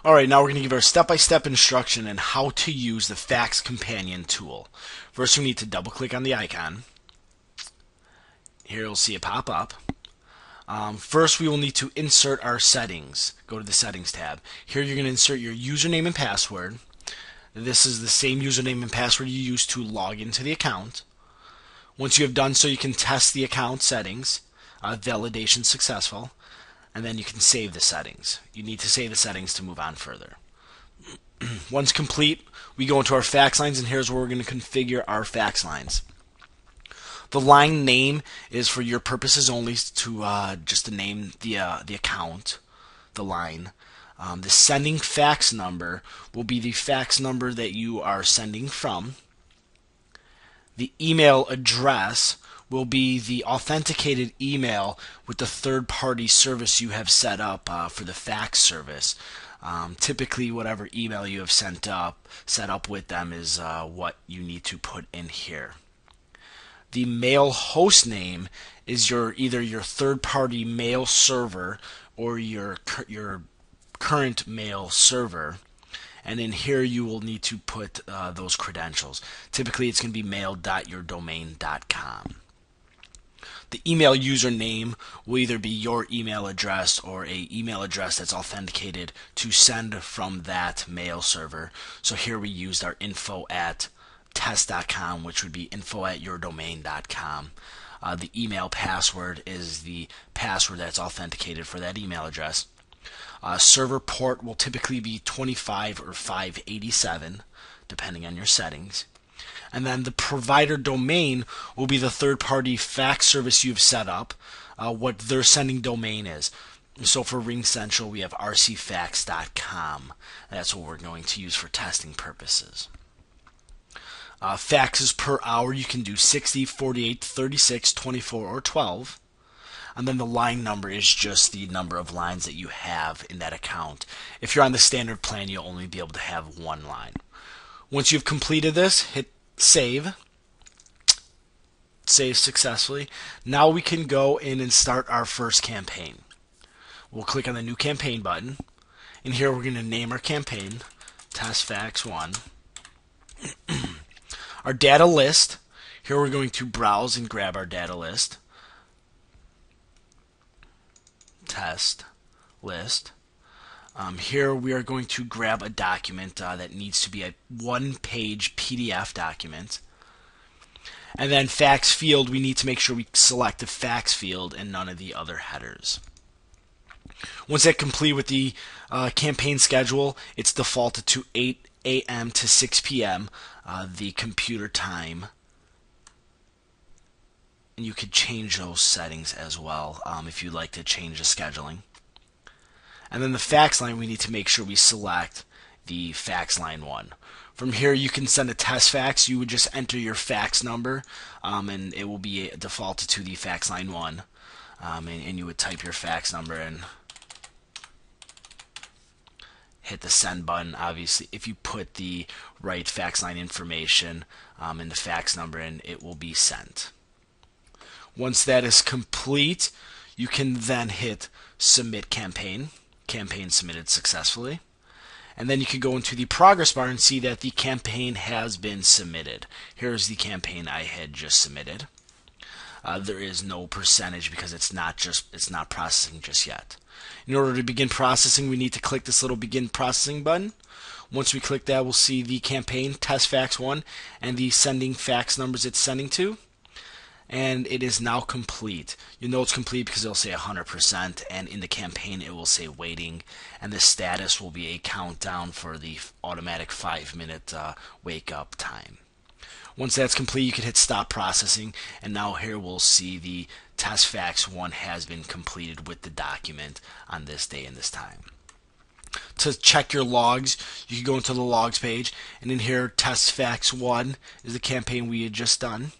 Alright, now we're going to give our step-by-step instruction on how to use the FaxCompanion tool. First, we need to double-click on the icon. Here you'll see it pop up. First, we will need to insert our settings. Go to the Settings tab. Here you're going to insert your username and password. This is the same username and password you used to log into the account. Once you have done so, you can test the account settings. Validation successful. And then you can save the settings. You need to save the settings to move on further. Once complete, we go into our fax lines, and here's where we're going to configure our fax lines. The line name is for your purposes only, to just to name the account, the line. The sending fax number will be the fax number that you are sending from. The email address will be the authenticated email with the third-party service you have set up for the fax service. Typically, whatever email you have set up with them is what you need to put in here. The mail host name is either your third-party mail server or your current mail server. And in here you will need to put those credentials. Typically it's going to be mail.yourdomain.com. The email username will either be your email address or a email address that's authenticated to send from that mail server. So here we used our info@test.com, which would be info@yourdomain.com. The email password is the password that's authenticated for that email address. Server port will typically be 25 or 587, depending on your settings. And then the provider domain will be the third-party fax service you've set up, what their sending domain is. So for RingCentral, we have rcfax.com. That's what we're going to use for testing purposes. Faxes per hour, you can do 60, 48, 36, 24, or 12. And then the line number is just the number of lines that you have in that account. If you're on the standard plan, you'll only be able to have one line. Once you've completed this, hit save. Save successfully. Now we can go in and start our first campaign. We'll click on the new campaign button. And here we're going to name our campaign Test Fax 1. Our data list. Here we're going to browse and grab our data list. Test list. Here we are going to grab a document that needs to be a one-page PDF document. And then fax field, we need to make sure we select the fax field and none of the other headers. Once that's complete with the campaign schedule, it's defaulted to 8 a.m. to 6 p.m. The computer time. And you could change those settings as well if you'd like to change the scheduling. And then the fax line, we need to make sure we select the fax line 1. From here you can send a test fax. You would just enter your fax number and it will be defaulted to the fax line 1. And you would type your fax number and hit the send button. Obviously if you put the right fax line information and the fax number in, it will be sent. Once that is complete, you can then hit submit campaign. Campaign submitted successfully. And then you can go into the progress bar and see that the campaign has been submitted. Here's the campaign I had just submitted. There is no percentage because it's not processing just yet. In order to begin processing, we need to click this little begin processing button. Once we click that, we'll see the campaign Test Fax 1 and the sending fax numbers it's sending to. And it is now complete. You know it's complete because it'll say 100%, and in the campaign it will say waiting, and the status will be a countdown for the automatic 5-minute wake up time. Once that's complete, you can hit stop processing, and now here we'll see the Test Fax 1 has been completed with the document on this day and this time. To check your logs, you can go into the logs page, and in here Test Fax 1 is the campaign we had just done.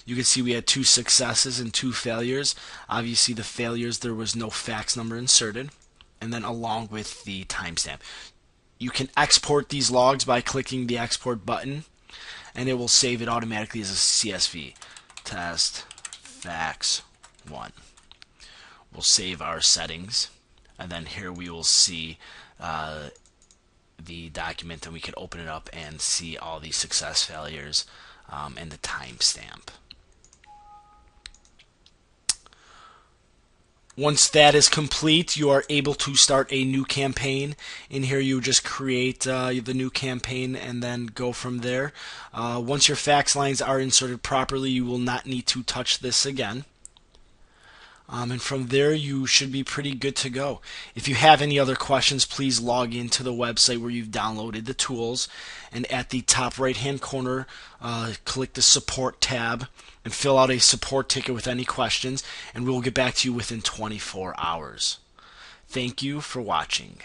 You can see we had 2 successes and 2 failures. Obviously the failures, there was no fax number inserted, and then along with the timestamp. You can export these logs by clicking the export button, and it will save it automatically as a CSV. Test Fax 1. We'll save our settings, and then here we will see the document, and we can open it up and see all the success failures and the timestamp. Once that is complete, you are able to start a new campaign. In here, you just create the new campaign and then go from there. Once your fax lines are inserted properly, you will not need to touch this again. And from there, you should be pretty good to go. If you have any other questions, please log into the website where you've downloaded the tools. And at the top right-hand corner, click the Support tab and fill out a support ticket with any questions, and we will get back to you within 24 hours. Thank you for watching.